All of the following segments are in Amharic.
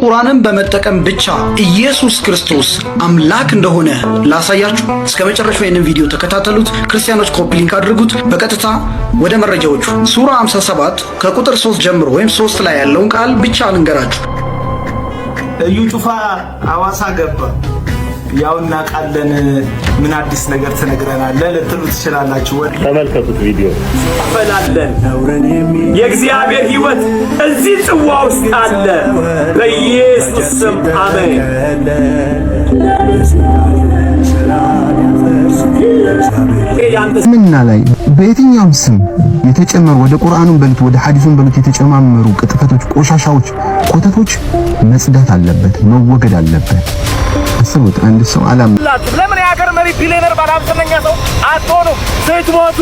ቁርአንን በመጠቀም ብቻ ኢየሱስ ክርስቶስ አምላክ እንደሆነ ላሳያችሁ። እስከ መጨረሻው ይህንን ቪዲዮ ተከታተሉት። ክርስቲያኖች ኮፒ ሊንክ አድርጉት። በቀጥታ ወደ መረጃዎቹ ሱራ 57 ከቁጥር 3 ጀምሮ ወይም 3 ላይ ያለውን ቃል ብቻ ልንገራችሁ። እዩ ጩፋ አዋሳ ገባ። ያውና ቃለን ምን አዲስ ነገር ተነግረናል ልትሉ ትችላላችሁ። ተመልከቱት ቪዲዮ ፈላለን የእግዚአብሔር ሕይወት እዚህ ጽዋ ውስጥ አለ። በኢየሱስ ስም አሜን። ምንና ላይ በየትኛውም ስም የተጨመሩ ወደ ቁርአኑን በሉት ወደ ሐዲሱን በሉት የተጨማመሩ ቅጥፈቶች፣ ቆሻሻዎች፣ ኮተቶች መጽዳት አለበት፣ መወገድ አለበት። አስቡት አንድ ሰው ለምን የሀገር መሪ ቢሊየነር ባለሀብተኛ ሰው አትሆኑም? ስትሞቱ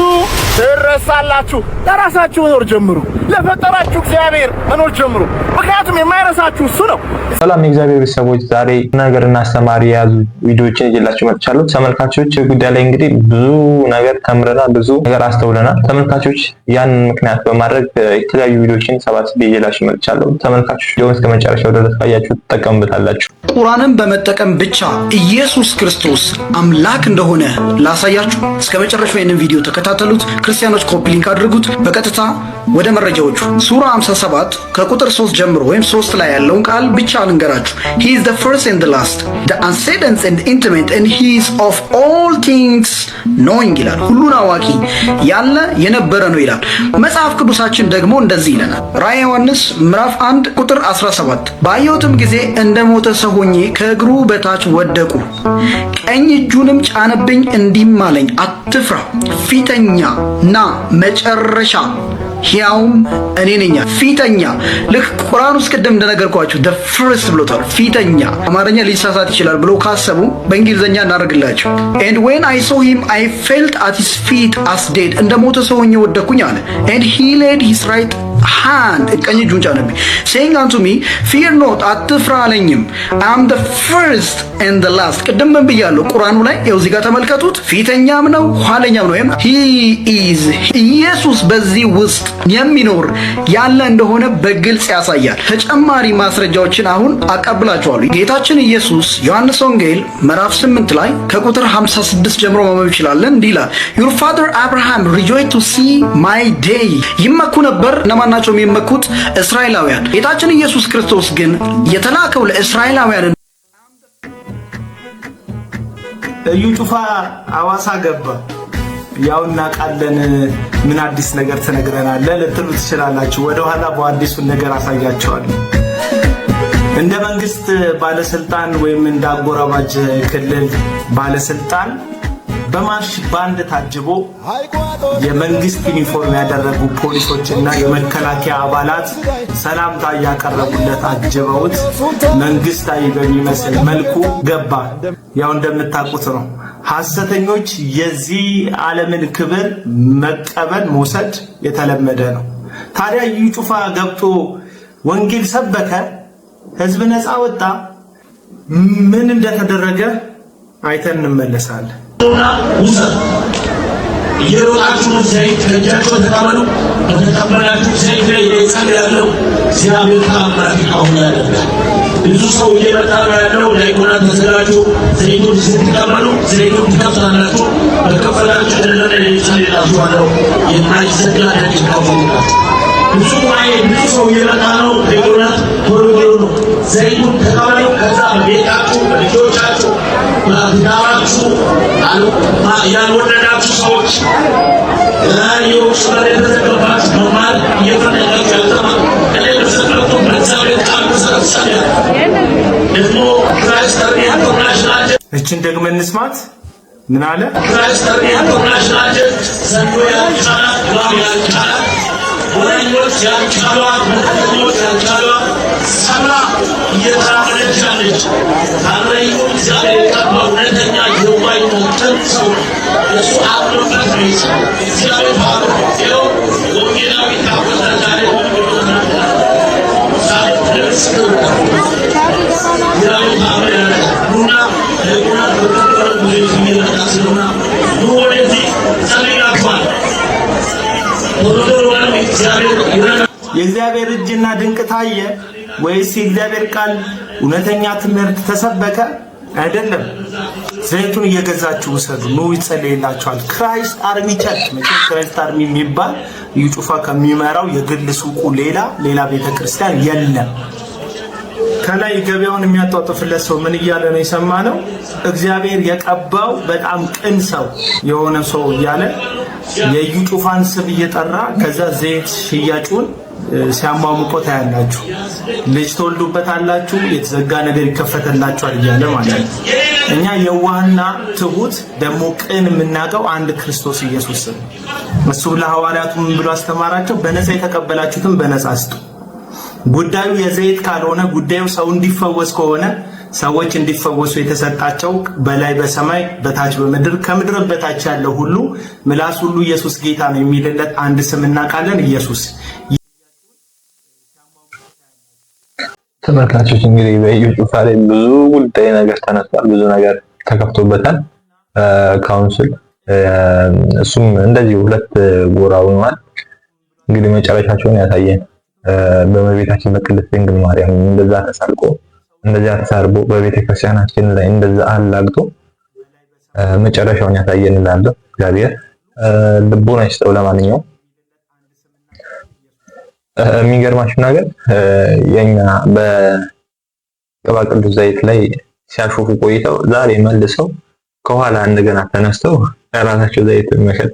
ትረሳላችሁ። ለራሳችሁ መኖር ጀምሩ። ለፈጠራችሁ እግዚአብሔር መኖር ጀምሩ። ምክንያቱም የማይረሳችሁ እሱ ነው። ሰላም የእግዚአብሔር ቤተሰቦች፣ ዛሬ ነገርና አስተማሪ የያዙ ቪዲዮዎችን ይዤላችሁ መጥቻለሁ። ተመልካቾች ጉዳይ ላይ እንግዲህ ብዙ ነገር ተምረናል፣ ብዙ ነገር አስተውለናል። ተመልካቾች ያን ምክንያት በማድረግ የተለያዩ ቪዲዮዎችን ሰባስቤ ይዤላችሁ መጥቻለሁ። ተመልካቾች ቪዲዮውን እስከ መጨረሻው ድረስ ካያችሁ ትጠቀሙበታላችሁ። ቁርአንን በመጠቀም ብቻ ኢየሱስ ክርስቶስ አምላክ እንደሆነ ላሳያችሁ። እስከ መጨረሻው ይህንን ቪዲዮ ተከታተሉት። ክርስቲያኖች ኮፒ ሊንክ አድርጉት። በቀጥታ ወደ መረጃዎቹ ሱራ 57 ከቁጥር 3 ጀምሮ ወይም 3 ላይ ያለውን ቃል ብቻ ልንገራችሁ። he is the first and the last, the antecedent and intimate, and he is of all things knowing ይላል። ሁሉን አዋቂ ያለ የነበረ ነው ይላል። መጽሐፍ ቅዱሳችን ደግሞ እንደዚህ ይለናል። ራዕየ ዮሐንስ ምዕራፍ 1 ቁጥር 17 ባየሁትም ጊዜ እንደሞተ ሰው ሆኜ ከእግሩ በታች ወደቁ። ቀኝ እጁንም ጫነብኝ እንዲህም አለኝ፣ አትፍራ፣ ፊተኛ ና መጨረሻ ሕያውም እኔ ነኝ። ፊተኛ ልክ ቁርአን ውስጥ ቅድም እንደነገርኳችሁ the first ብሎታል። ፊተኛ አማርኛ ሊሳሳት ይችላል ብሎ ካሰቡ በእንግሊዘኛ እናደርግላችሁ። and when I saw him I felt at his feet as dead እንደሞተ ሰው ሆኜ ወደኩኝ አለ። and he laid his right hand ቀኝ እጁን ጫነብኝ saying unto me fear not አትፍራ አለኝም I am the first and the last። ቅድም ምን ብያለሁ? ቁርአኑ ላይ ይኸው እዚህ ጋር ተመልከቱት። ፊተኛም ነው ኋለኛም ነው። he is ኢየሱስ በዚህ ውስጥ የሚኖር ያለ እንደሆነ በግልጽ ያሳያል። ተጨማሪ ማስረጃዎችን አሁን አቀብላችኋለሁ። ጌታችን ኢየሱስ ዮሐንስ ወንጌል ምዕራፍ 8 ላይ ከቁጥር 56 ጀምሮ ማንበብ ይችላል። እንዲህ ይላል your father Abraham rejoiced to see my day። ይመኩ ነበር። እነማን ናቸው የሚመኩት? እስራኤላውያን። ጌታችን ኢየሱስ ክርስቶስ ግን የተላከው ለእስራኤላውያን። እዩ ጩፋ አዋሳ ገባ። ያውና ቃለን ምን አዲስ ነገር ተነግረናል ልትሉ ትችላላችሁ። ወደ ኋላ በአዲሱ ነገር አሳያችኋለሁ። እንደ መንግስት ባለስልጣን ወይም እንደ አጎራባች ክልል ባለስልጣን በማርሽ ባንድ ታጅቦ የመንግስት ዩኒፎርም ያደረጉ ፖሊሶችና የመከላከያ አባላት ሰላምታ ያቀረቡለት አጅበውት መንግስታዊ በሚመስል መልኩ ገባ። ያው እንደምታውቁት ነው ሐሰተኞች የዚህ ዓለምን ክብር መቀበል መውሰድ የተለመደ ነው። ታዲያ እዩ ጩፋ ገብቶ ወንጌል ሰበከ፣ ህዝብ ነፃ ወጣ። ምን እንደተደረገ አይተን እንመለሳለን። የሮጣችሁ ዘይት ከእጃቸው ተቀበሉ። በተቀበላችሁ ዘይት ላይ ያለው እግዚአብሔር ታምራት ያደርጋል። ብዙ ሰው እየመጣ ነው ያለው። ላይኮና ተዘጋጁ። ዘይቱን ስትቀበሉ ዘይቱን ትከፍታላችሁ። በከፈላችሁ ደረነ ይችላልላችኋለሁ። የማይዘጋ ደጅ ከፈቱላችሁ። ብዙ ሰው እየመጣ ነው። ላይኮና ቶሎ ነው። ዘይቱን ተቀበሉ። ከዛ በቤታችሁ በልጆቻችሁ በትዳራችሁ ያልወደዳችሁ ሰዎች የውስጥ የተዘገባችሁ መማር እየፈለጋችሁ ያልተማሩ እኔ በሰጠቱ በእግዚአብሔር ቃል መሰረት ጸልያ ደግሞ ክራይስተር ኢንተርናሽናል እችን ደግመን እንስማት። ምን አለ? ክራይስተር ኢንተርናሽናል ዘንዶ ያልቻላት ግባብ ያልቻላት ወረኞች ያልቻሏት መተኞች ያልቻሏት ሰብራ እየተራመደች ያለች ታረዩ እግዚአብሔር የቀባው እውነተኛ የዋይነትን ሰው እሱ አብሮበት ነው። እግዚአብሔር ባሮ ይኸው ወንጌላዊ ታወተ ዛሬ ዛሬ ድረስ እግዚአብሔር ባሮ ኑና ለቁና በተቀበረ ብዙ የሚመጣ ስለሆነ ኑ ወደዚህ ጸልያችኋል። የእግዚአብሔር እጅና ድንቅ ታየ። ወይስ የእግዚአብሔር ቃል እውነተኛ ትምህርት ተሰበከ? አይደለም። ዘይቱን እየገዛችሁ ውሰዱ፣ ኑ ይጸለይላችኋል። ክራይስት አርሚ ቸርች መቼም ክራይስት አርሚ የሚባል እዩ ጩፋ ከሚመራው የግል ሱቁ ሌላ ቤተክርስቲያን የለም። ከላይ ገበያውን የሚያጧጥፍለት ሰው ምን እያለ ነው የሰማነው? እግዚአብሔር የቀባው በጣም ቅን ሰው የሆነ ሰው እያለ የእዩ ጩፋን ስም እየጠራ ከዛ ዘይት ሽያጩን ሲያሟሙቆ ታያላችሁ። ልጅ ትወልዱበታላችሁ፣ የተዘጋ ነገር ይከፈተላችኋል እያለ ማለት ነው። እኛ የዋህና ትሁት ደግሞ ቅን የምናውቀው አንድ ክርስቶስ ኢየሱስ ነው። እሱ ለሐዋርያቱ ምን ብሎ አስተማራቸው? በነፃ የተቀበላችሁትን በነፃ ስጡ። ጉዳዩ የዘይት ካልሆነ ጉዳዩ ሰው እንዲፈወስ ከሆነ ሰዎች እንዲፈወሱ የተሰጣቸው በላይ በሰማይ በታች በምድር ከምድር በታች ያለው ሁሉ ምላስ ሁሉ ኢየሱስ ጌታ ነው የሚልለት አንድ ስም እናውቃለን፣ ኢየሱስ። ተመልካቾች እንግዲህ በኢዩ ጩፋ ላይ ብዙ ጉዳይ ነገር ተነስቷል፣ ብዙ ነገር ተከፍቶበታል። ካውንስል እሱም እንደዚህ ሁለት ጎራ ሆኗል። እንግዲህ መጨረሻቸውን ያሳየን። በእመቤታችን በቅድስት ድንግል ማርያም እንደዛ ተሳልቆ እንደዛ ተሳርቦ በቤተክርስቲያናችን ላይ እንደዛ አላግጦ መጨረሻውን ያሳየን እላለሁ። እግዚአብሔር ልቦና ይስጠው። ለማንኛውም የሚገርማችሁ ነገር የኛ በቅባ ቅዱስ ዘይት ላይ ሲያሾፉ ቆይተው ዛሬ መልሰው ከኋላ እንደገና ተነስተው የራሳቸው ዘይት መሸጥ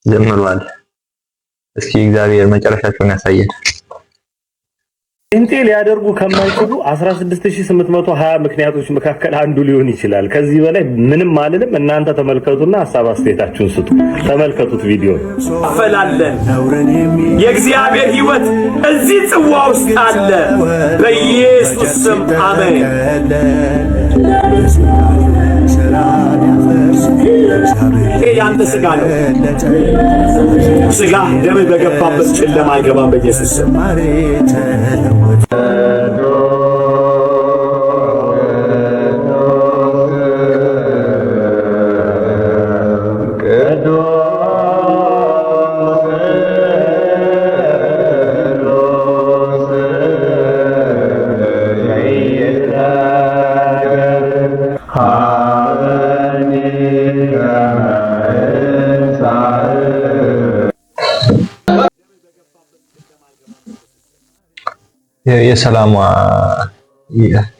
ጀምረዋል። እስኪ እግዚአብሔር መጨረሻቸውን ያሳየን። እንቴ ሊያደርጉ ከማይችሉ 16820 ምክንያቶች መካከል አንዱ ሊሆን ይችላል። ከዚህ በላይ ምንም አልልም። እናንተ ተመልከቱና ሐሳብ አስተያየታችሁን ስጡ። ተመልከቱት ቪዲዮ። አፈላለን የእግዚአብሔር ሕይወት እዚህ ጽዋ ውስጥ አለ። በኢየሱስ ስም አሜን። ያንተ ስጋ ነው። ስጋ ደም በገባበት ጨለማ አይገባም። በኢየሱስ ስም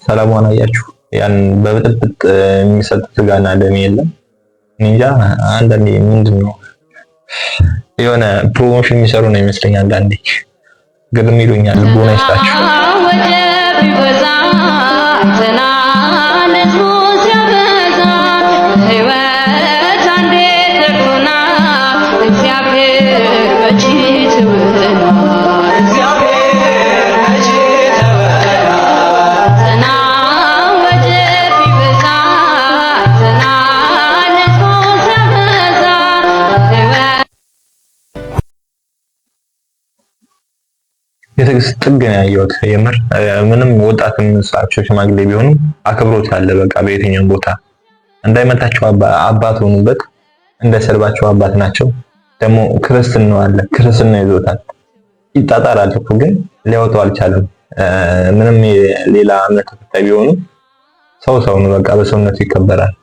ሰላሟን አያችሁ። ያን በብጥብጥ የሚሰጥ ስጋና ደም የለም። እንጃ አንዳንዴ ምንድነው የሆነ ፕሮሞሽን የሚሰሩ ነው ይመስለኛል። አንዳንዴ ግርም ይሉኛል። ልቦና ይስጣችሁ። የትዕግስት ጥግ ነው ያየሁት። የምር ምንም ወጣትም ሳቸው ሽማግሌ ቢሆኑ አክብሮት አለ። በቃ በየትኛውም ቦታ እንዳይመታቸው አባት ሆኑበት፣ እንዳይሰርባቸው አባት ናቸው። ደግሞ ክርስትናው አለ፣ ክርስትና ይዞታል። ይጣጣራል እኮ ግን ሊያወጣው አልቻለም። ምንም ሌላ እምነት ተከታይ ቢሆኑ ሰው ነው። በቃ በሰውነቱ ይከበራል።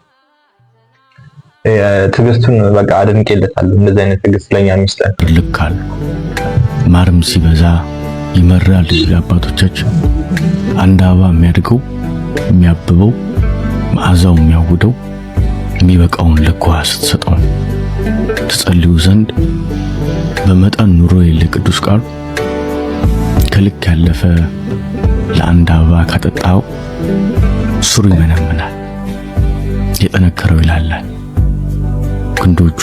ትዕግስቱን በቃ አድንቄለታለሁ። እንደዚህ አይነት ትዕግስት ለኛ የሚስጠን ልካል ማርም ሲበዛ ይመራል። ልጅ አባቶቻችን አንድ አበባ የሚያድገው የሚያብበው መዓዛው የሚያውደው የሚበቃውን ልክ ውሃ ስትሰጠው። ትጸልዩ ዘንድ በመጠን ኑሮ የለ ቅዱስ ቃሉ ከልክ ያለፈ ለአንድ አበባ ካጠጣው ስሩ ይመነምናል፣ የጠነከረው ይላላል፣ ክንዶቹ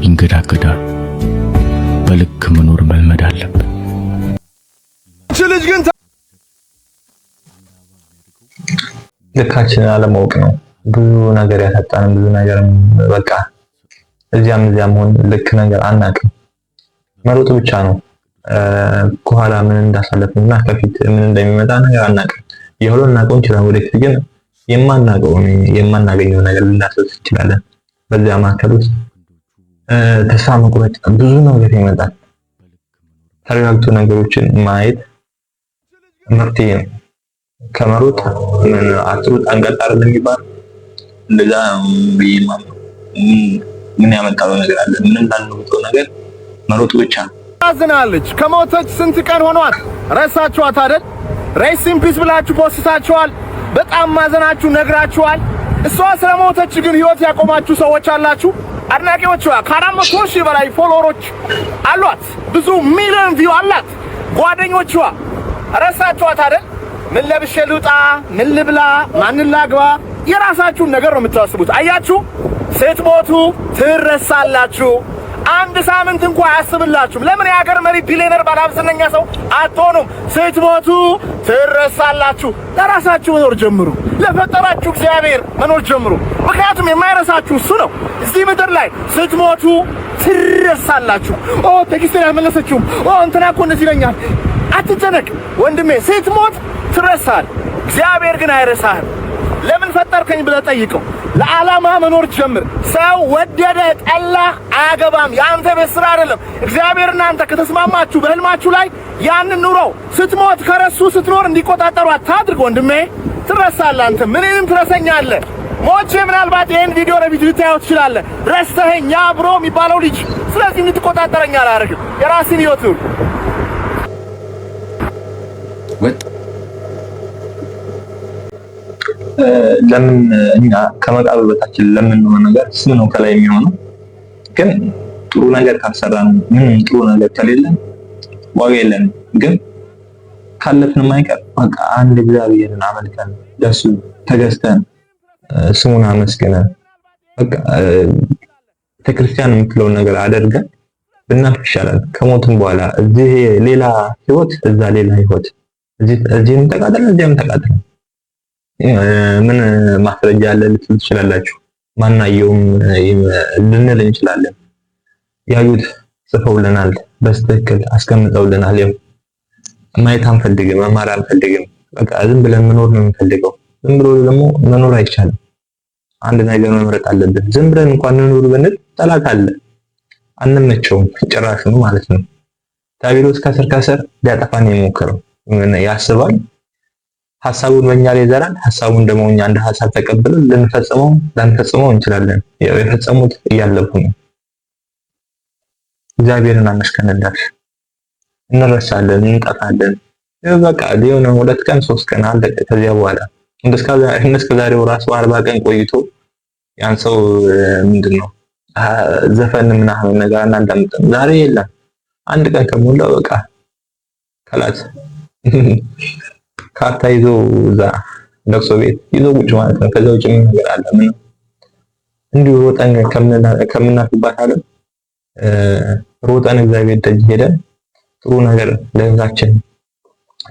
ይንገዳገዳሉ። በልክ መኖር መልመድ አለብን። ልካችንን አለማወቅ ነው ብዙ ነገር ያሳጣን። ብዙ ነገር በቃ እዚያም ሆን ልክ ነገር አናውቅም። መሮጥ ብቻ ነው። ከኋላ ምን እንዳሳለፍንና ከፊት ምን እንደሚመጣ ነገር አናውቅም። የሆነ እናውቀው እንችላለን። ወደፊት ግን የማናገኘው ነገር ልናስብ እንችላለን። በዚያ መካከል ውስጥ ተስፋ መቁረጥ ብዙ ነገር ይመጣል። ተረጋግቶ ነገሮችን ማየት ትምህርት ከመሮጥ ምን አትሩጥ አንቀጥ አይደለም የሚባል እንደዛ ምን ያመጣው ነገር አለ? ምንም ላልነው ነገር መሮጥ ብቻ። አዝናለች። ከሞተች ስንት ቀን ሆኗት? ረሳችኋት አይደል? ሬስት ኢን ፒስ ብላችሁ ፖስታችኋል። በጣም ማዘናችሁ ነግራችኋል። እሷ ስለሞተች ግን ህይወት ያቆማችሁ ሰዎች አላችሁ። አድናቂዎቿ ከ400,000 በላይ ፎሎወሮች አሏት። ብዙ ሚሊዮን ቪው አላት። ጓደኞቿ ረሳችኋት አይደል? ምን ለብሼ ልውጣ፣ ምን ልብላ፣ ማንን ላግባ፣ የራሳችሁን ነገር ነው የምታስቡት። አያችሁ፣ ስትሞቱ ትረሳላችሁ። አንድ ሳምንት እንኳን አያስብላችሁም። ለምን የሀገር መሪ ቢሊየነር ባለሀብተኛ ሰው አትሆኑም? ስትሞቱ ትረሳላችሁ። ለራሳችሁ መኖር ጀምሩ። ለፈጠራችሁ እግዚአብሔር መኖር ጀምሩ። ምክንያቱም የማይረሳችሁ እሱ ነው። እዚህ ምድር ላይ ስትሞቱ ትረሳላችሁ። ቴክስት ያልመለሰችውም እንትና እኮ እንደዚህ ይለኛል። አትጨነቅ ወንድሜ፣ ስትሞት ትረሳል። እግዚአብሔር ግን አይረሳህም። ለምን ፈጠርከኝ ብለህ ጠይቀው። ለዓላማ መኖር ጀምር። ሰው ወደደ ጠላ አያገባም። የአንተ ቤት ስራ አይደለም። እግዚአብሔርና አንተ ከተስማማችሁ በህልማችሁ ላይ ያንን ኑሮ። ስትሞት ከረሱ ስትኖር እንዲቆጣጠሩ አታድርግ ወንድሜ። ትረሳለህ። አንተ ምንም ትረሰኛለህ። ሞቼ ምናልባት ይሄን ቪዲዮ ለቪዲዮ ልታየው ትችላለህ። ረስተኸኝ ብሮ የሚባለው ልጅ። ስለዚህ እንድትቆጣጠረኝ አላደርግም። የራስን ህይወት ኑር። ለምን እኛ ከመቃብር በታችን ለምንሆን ነገር ስም ነው ከላይ የሚሆነው። ግን ጥሩ ነገር ካልሰራን ምንም ጥሩ ነገር ከሌለን ዋጋ የለንም። ግን ካለፍን ማይቀር በቃ አንድ እግዚአብሔርን አመልከን ለሱ ተገዝተን ስሙን አመስግነን በቃ ቤተክርስቲያን የምትለውን ነገር አድርገን ብናልፍ ይሻላል። ከሞትም በኋላ እዚህ ሌላ ህይወት፣ እዛ ሌላ ህይወት፣ እዚህም ተቃጠለ እዚያም ተቃጠለ። ምን ማስረጃ አለ ልትሉ ትችላላችሁ። ማናየውም ልንል እንችላለን። ያዩት ጽፈውልናል፣ በስትክክል አስቀምጠውልናል። ያው ማየት አንፈልግም፣ መማር አንፈልግም። በቃ ዝም ብለን መኖር ነው የምንፈልገው። ዝም ብሎ ደግሞ መኖር አይቻልም። አንድ ነገር መምረጥ አለብን። ዝም ብለን እንኳን እንኖር ብንል ጠላት አለ፣ አንመቸውም ጭራሹን ማለት ነው። ዲያብሎስ ከስር ከስር ሊያጠፋን የሞከረው ያስባል፣ ሐሳቡን በእኛ ላይ ይዘራል። ሐሳቡን ደግሞ እኛ እንደ ሐሳብ ተቀብለን ላንፈጽመው እንችላለን። ያው የፈጸሙት እያለፉ ነው። እግዚአብሔርን አመስግነንለት እንረሳለን፣ እንጠፋለን። በቃ ሊሆን 2 ቀን 3 ቀን አለቀ። ከዚያ በኋላ እስከ ዛሬው ራሱ 40 ቀን ቆይቶ ያን ሰው ምንድነው ዘፈን ምናምን ነገር አናዳምጥም። ዛሬ የለም። አንድ ቀን ከሞላ በቃ ከላት ካርታ ይዞ እዛ ለቅሶ ቤት ይዞ ቁጭ ማለት ነው። ከዛ ውጭ ምን ነገር አለ? ምን እንዲሁ ሮጠን ከምናፍባት አለ ሮጠን እግዚአብሔር ደጅ ሄደን ጥሩ ነገር ለህይወታችን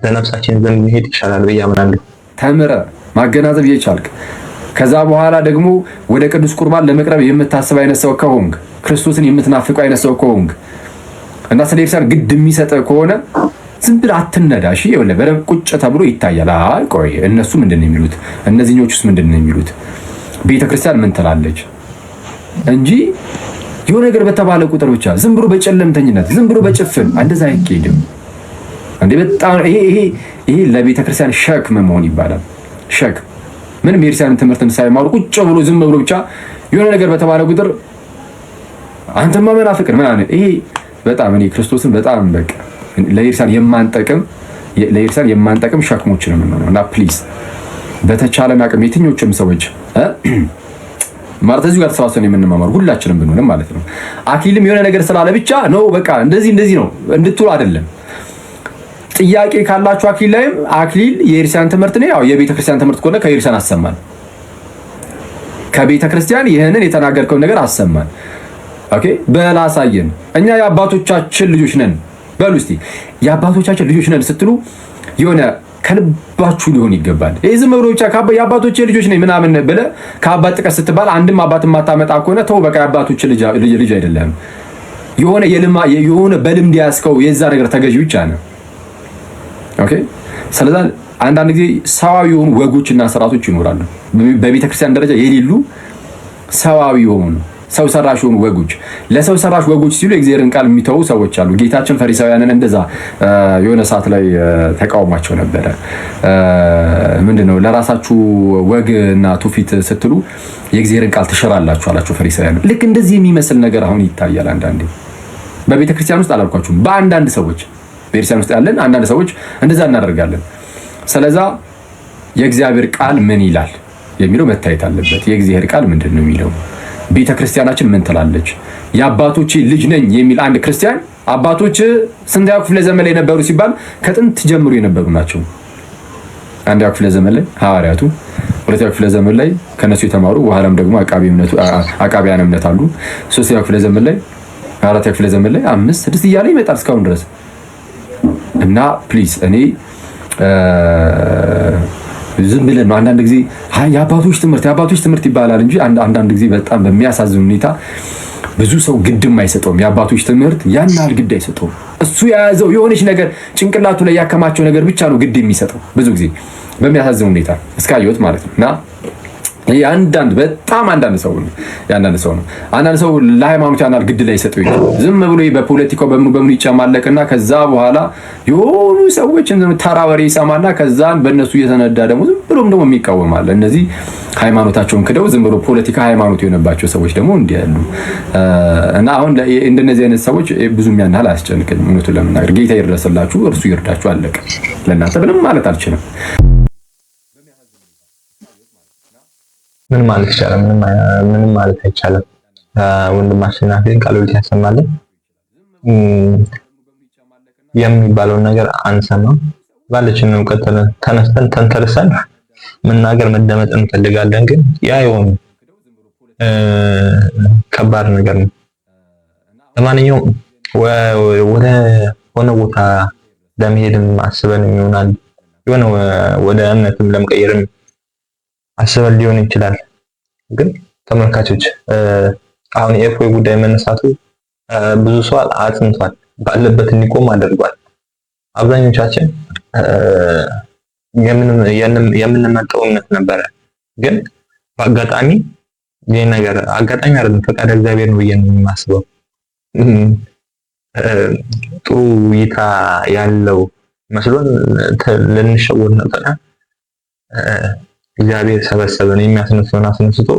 ለነፍሳችን ዘንድ መሄድ ይሻላል ብዬ አምናለሁ። ተምረ ማገናዘብ እየቻልክ ከዛ በኋላ ደግሞ ወደ ቅዱስ ቁርባን ለመቅረብ የምታስብ አይነት ሰው ከሆንክ፣ ክርስቶስን የምትናፍቁ አይነት ሰው ከሆንክ እና ስለ ኢየሱስ ግድ የሚሰጥ ከሆነ ዝም ብለህ አትነዳ። እሺ ይኸውልህ በደንብ ቁጭ ተብሎ ይታያል። አይ ቆይ እነሱ ምንድነው የሚሉት? እነዚህኞቹስ ምንድነው የሚሉት? ቤተክርስቲያን ምን ትላለች? እንጂ የሆነ ነገር በተባለ ቁጥር ብቻ ዝም ብሎ በጨለምተኝነት ዝም ብሎ በጭፍን እንደዛ አይኬድም። እንዴ በጣም ይሄ ለቤተክርስቲያን ሸክም መሆን ይባላል። ሸክም ምንም የክርስቲያን ትምህርትን ሳይማሩ ቁጭ ብሎ ዝም ብሎ ብቻ የሆነ ነገር በተባለ ቁጥር አንተማ መናፍቅን ምናምን። ይሄ በጣም እኔ ክርስቶስን በጣም በቃ ለኢርሳን የማንጠቅም ሸክሞችን ነው እና ፕሊዝ በተቻለን አቅም የትኞቹም ሰዎች ማለት እዚሁ ጋር ተሰባስበን የምንማማሩ ሁላችንም ብንሆንም ማለት ነው። አክሊልም የሆነ ነገር ስላለ ብቻ ነው በቃ እንደዚህ ነው እንድትሉ አይደለም። ጥያቄ ካላችሁ አክሊል ላይም አክሊል የኢርሳን ትምህርት ነው። ያው የቤተክርስቲያን ትምህርት ከሆነ ከኢርሳን አሰማን፣ ከቤተክርስቲያን ይሄንን የተናገርከው ነገር አሰማን። ኦኬ በላሳየን እኛ የአባቶቻችን ልጆች ነን በሉ እስቲ። የአባቶቻችን ልጆች ነን ስትሉ የሆነ ከልባችሁ ሊሆን ይገባል። ይሄ ዝም ብሎ ብቻ የአባቶቼ ልጆች ነኝ ምናምን ብለህ ከአባት ጥቀስ ስትባል አንድም አባት ማታመጣ ከሆነ ተው በቃ የአባቶች ልጅ አይደለም። የሆነ በልምድ ያስከው የዛ ነገር ተገዢ ብቻ ነው። ኦኬ ስለዚህ አንዳንድ ጊዜ ሰዋዊ የሆኑ ወጎችና ስርዓቶች ይኖራሉ በቤተክርስቲያን ደረጃ የሌሉ ሰዋዊ የሆኑ ሰው ሰራሽ የሆኑ ወጎች ለሰው ሰራሽ ወጎች ሲሉ የእግዚአብሔርን ቃል የሚተዉ ሰዎች አሉ። ጌታችን ፈሪሳውያንን እንደዛ የሆነ ሰዓት ላይ ተቃውሟቸው ነበረ። ምንድነው ለራሳችሁ ወግና ትውፊት ስትሉ የእግዚአብሔርን ቃል ትሽራላችሁ አላቸው ፈሪሳውያን። ልክ እንደዚህ የሚመስል ነገር አሁን ይታያል አንዳንዴ በቤተ ክርስቲያን ውስጥ አላልኳችሁም፣ በአንዳንድ ሰዎች ቤተክርስቲያን ውስጥ ያለን አንዳንድ ሰዎች እንደዛ እናደርጋለን። ስለዛ የእግዚአብሔር ቃል ምን ይላል የሚለው መታየት አለበት። የእግዚአብሔር ቃል ምንድነው የሚለው? ቤተ ክርስቲያናችን ምን ትላለች? የአባቶች ልጅ ነኝ የሚል አንድ ክርስቲያን አባቶች ስንተኛ ክፍለ ዘመን ላይ ነበሩ ሲባል ከጥንት ጀምሮ የነበሩ ናቸው። አንደኛ ክፍለ ዘመን ላይ ሐዋርያቱ፣ ሁለተኛ ክፍለ ዘመን ላይ ከነሱ የተማሩ በኋላም ደግሞ አቃቢያን እምነት አሉ። ሶስተኛ ክፍለ ዘመን ላይ፣ አራተኛ ክፍለ ዘመን ላይ 5 6 እያለ ይመጣል እስካሁን ድረስ እና ፕሊዝ እኔ ዝም ብለን ነው አንዳንድ ጊዜ የአባቶች ትምህርት ይባላል እንጂ አንዳንድ ጊዜ በጣም በሚያሳዝን ሁኔታ ብዙ ሰው ግድም አይሰጠውም። የአባቶች ትምህርት ያን ያህል ግድ አይሰጠውም። እሱ የያዘው የሆነች ነገር ጭንቅላቱ ላይ ያከማቸው ነገር ብቻ ነው ግድ የሚሰጠው ብዙ ጊዜ በሚያሳዝን ሁኔታ እስካየሁት ማለት ነው። እና በጣም አንዳንድ ሰው ነው አንዳንድ ሰው ለሃይማኖት ያናል ግድ ላይ ሰጠው ይችላል። ዝም ብሎ በፖለቲካው በምኑ ይጨማለቅና ከዛ በኋላ የሆኑ ሰዎች ተራ ወሬ ይሰማና ከዛን በእነሱ እየተነዳ ደግሞ ዝም ብሎም ደግሞ የሚቃወማል። እነዚህ ሃይማኖታቸውን ክደው ዝም ብሎ ፖለቲካ ሃይማኖት የሆነባቸው ሰዎች ደግሞ እንዲህ ያሉ እና አሁን እንደነዚህ አይነት ሰዎች ብዙም ያናል አያስጨንቀኝም። እውነቱን ለመናገር ጌታ ይድረስላችሁ፣ እርሱ ይርዳችሁ፣ አለቀ። ለእናንተ ምንም ማለት አልችልም። ምን ማለት ይቻላል? ምንም ማለት አይቻልም። ወንድማችን ናፊን ቃሉን ያሰማልን። የሚባለውን ነገር አንሰማም። ባለችን እውቀት ተነስተን ተንተርሰን መናገር መደመጥ እንፈልጋለን። ግን ያ የሆነ ከባድ ነገር ነው። ለማንኛውም ወደ ሆነ ቦታ ለመሄድም አስበን ይሆናል፣ የሆነ ወደ እምነትም ለመቀየርም አስበን ሊሆን ይችላል። ግን ተመልካቾች አሁን የኤፍሬ ጉዳይ መነሳቱ ብዙ ሰው አጽንቷል፣ ባለበት እንዲቆም አድርጓል። አብዛኞቻችን የምንመጣው እምነት ነበረ፣ ግን በአጋጣሚ ይሄ ነገር አጋጣሚ አይደለም፣ ፈቃደ እግዚአብሔር ነው ብዬ ነው የማስበው። ጥሩ እይታ ያለው መስሎን ልንሸወድ ነበረ። እግዚአብሔር ሰበሰበን፣ የሚያስነሱን አስነስቶ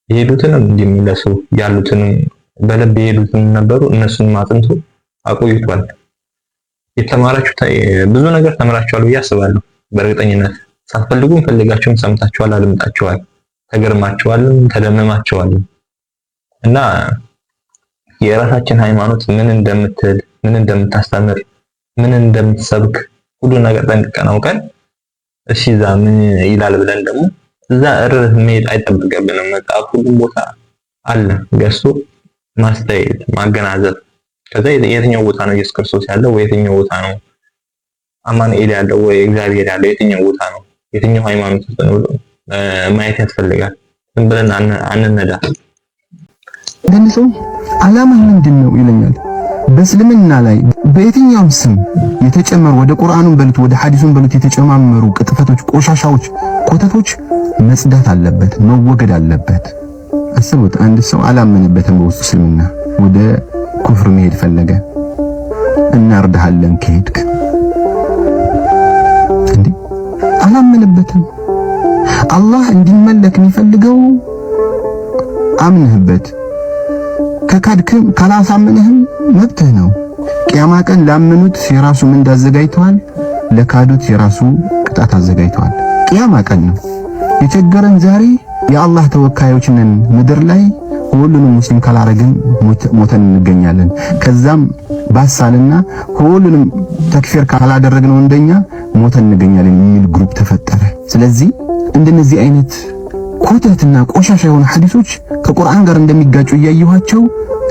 የሄዱትንም እንዲመለሱ ያሉትንም በልብ የሄዱትን ነበሩ እነሱን አጥንቶ አቆይቷል። የተማራችሁ ብዙ ነገር ተምራችኋል ብዬ አስባለሁ። በእርግጠኝነት ሳትፈልጉም ፈልጋችሁም ሰምታችኋል፣ አድምጣችኋል፣ ተገርማችኋልም ተደምማችኋል። እና የራሳችን ሃይማኖት ምን እንደምትል፣ ምን እንደምታስተምር፣ ምን እንደምትሰብክ ሁሉ ነገር ጠንቅቀን አውቀን እሺ እዛ ምን ይላል ብለን ደግሞ እዛ መሄድ አይጠበቅብንም። መጽሐፍ ሁሉም ቦታ አለ፣ ገዝቶ ማስተያየት ማገናዘብ። ከዛ የትኛው ቦታ ነው ኢየሱስ ክርስቶስ ያለው ወይ የትኛው ቦታ ነው አማኑኤል ያለው ወይ እግዚአብሔር ያለው የትኛው ቦታ ነው የትኛው ሃይማኖት ውስጥ ነው ማየት ያስፈልጋል። ዝም ብለን አንነዳ። እንደዚህ ሰው ዓላማ ምንድነው ይለኛል። በእስልምና ላይ በየትኛውም ስም የተጨመሩ ወደ ቁርአኑን በሉት ወደ ሐዲሱን በሉት የተጨማመሩ ቅጥፈቶች፣ ቆሻሻዎች፣ ኮተቶች መጽዳት አለበት፣ መወገድ አለበት። አስቡት፣ አንድ ሰው አላመነበትም በውስጡ እስልምና ወደ ኩፍር መሄድ ፈለገ። እናርዳሃለን ከሄድክ እንዴ? አላመነበትም። አላህ እንዲመለክ የሚፈልገው አምነህበት ከካድክም ካላሳመነህም መብትህ ነው። ቂያማ ቀን ላመኑት የራሱ ምንዳ አዘጋጅተዋል፣ ለካዱት የራሱ ቅጣት አዘጋጅተዋል። ቂያማ ቀን ነው የቸገረን። ዛሬ የአላህ ተወካዮች ነን ምድር ላይ ሁሉንም ሙስሊም ካላረግን ሞተን እንገኛለን። ከዛም ባሳልና ሁሉንም ተክፊር ካላደረግነው እንደኛ ሞተን እንገኛለን የሚል ግሩፕ ተፈጠረ። ስለዚህ እንደነዚህ አይነት ኮተትና ቆሻሻ የሆኑ ሐዲሶች ከቁርአን ጋር እንደሚጋጩ እያየኋቸው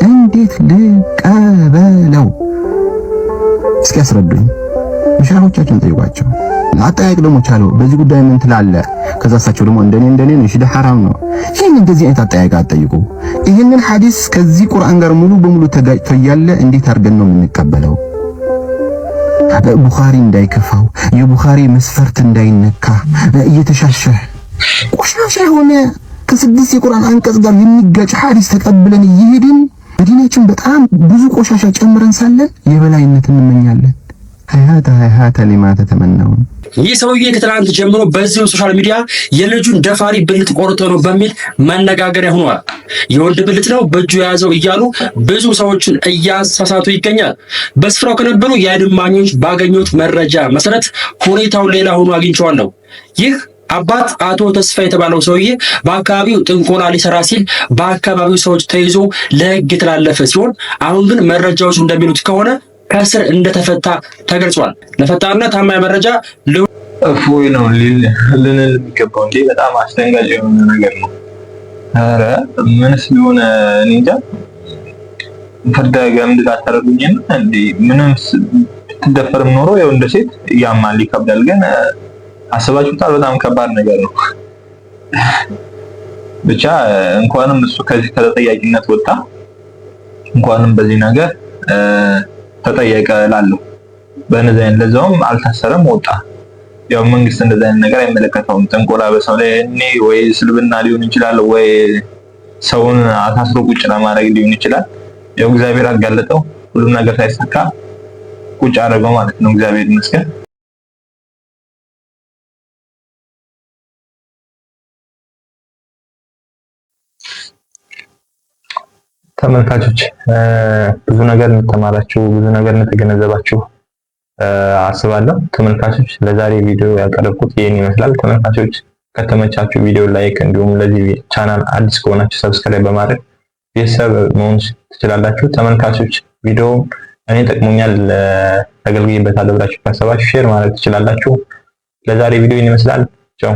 እንዴት ልቀበለው? እስኪ ያስረዱኝ። መሻሆቻችሁን ጠይቋቸው። አጠያይቅ ደግሞ ቻለው በዚህ ጉዳይ ምን ትላለህ? ከዛ እሳቸው ደግሞ እንደኔ ነው ሽደ ሐራም ነው። ይሄን እንደዚህ አይነት አጠያይቅ አጠይቁ። ይሄንን ሐዲስ ከዚህ ቁርአን ጋር ሙሉ በሙሉ ተጋጭቶ እያለ እንዴት አድርገን ነው የምንቀበለው? ቡኻሪ እንዳይከፋው የቡኻሪ መስፈርት እንዳይነካ እየተሻሸ ቆሻሻ የሆነ ከስድስት የቁርአን አንቀጽ ጋር የሚጋጭ ሐዲስ ተቀብለን እየሄድን በዲናችን በጣም ብዙ ቆሻሻ ጨምረን ሳለን የበላይነት እንመኛለን። ሀያታ ሊማ ተተመነው። ይህ ሰውዬ ከትናንት ጀምሮ በዚሁ ሶሻል ሚዲያ የልጁን ደፋሪ ብልት ቆርጦ ነው በሚል መነጋገሪያ ሆኗል። የወንድ ብልት ነው በእጁ የያዘው እያሉ ብዙ ሰዎችን እያሳሳቱ ይገኛል። በስፍራው ከነበሩ የዓይን እማኞች ባገኙት መረጃ መሰረት ሁኔታው ሌላ ሆኖ አግኝቼዋለሁ። ይህ አባት አቶ ተስፋ የተባለው ሰውዬ በአካባቢው ጥንቆላ ሊሰራ ሲል በአካባቢው ሰዎች ተይዞ ለሕግ የተላለፈ ሲሆን አሁን ግን መረጃዎች እንደሚሉት ከሆነ ከስር እንደተፈታ ተገልጿል። ለፈጣንና ታማኝ መረጃ እፎይ ነው ልንል የሚገባው እንጂ በጣም አስደንጋጭ የሆነ ነገር ነው። ኧረ ምንስ ቢሆን እኔ እንጃ ፍርደ ገምድል አታደርጉኝም እንዴ? ምንም ብትደፈርም ኖሮ ያው እንደ ሴት ያማል ይከብዳል። ግን አስባችሁታል? በጣም ከባድ ነገር ነው። ብቻ እንኳንም እሱ ከዚህ ከተጠያቂነት ወጣ፣ እንኳንም በዚህ ነገር ተጠየቀ እላለሁ። በእነዚህ አይነት ለዛውም አልታሰረም ወጣ። ያው መንግስት እንደዚህ አይነት ነገር አይመለከተውም። ጥንቆላ በሰው ላይ እኔ ወይ ስልብና ሊሆን ይችላል ወይ ሰውን አታስሮ ቁጭ ለማድረግ ሊሆን ይችላል። ያው እግዚአብሔር አጋለጠው፣ ሁሉም ነገር ሳይሳካ ቁጭ አደረገው ማለት ነው። እግዚአብሔር ይመስገን። ተመልካቾች ብዙ ነገር እንተማራችሁ፣ ብዙ ነገር እንተገነዘባችሁ አስባለሁ። ተመልካቾች ለዛሬ ቪዲዮ ያቀረብኩት ይሄን ይመስላል። ተመልካቾች ከተመቻችሁ ቪዲዮ ላይክ፣ እንዲሁም ለዚህ ቻናል አዲስ ከሆናችሁ ሰብስክራይብ በማድረግ ቤተሰብ መሆን ትችላላችሁ። ተመልካቾች ቪዲዮ እኔ ጠቅሞኛል ተገልግዬበታለሁ ብላችሁ ካሰባችሁ ሼር ማድረግ ትችላላችሁ። ለዛሬ ቪዲዮ ይሄን ይመስላል። ቻው።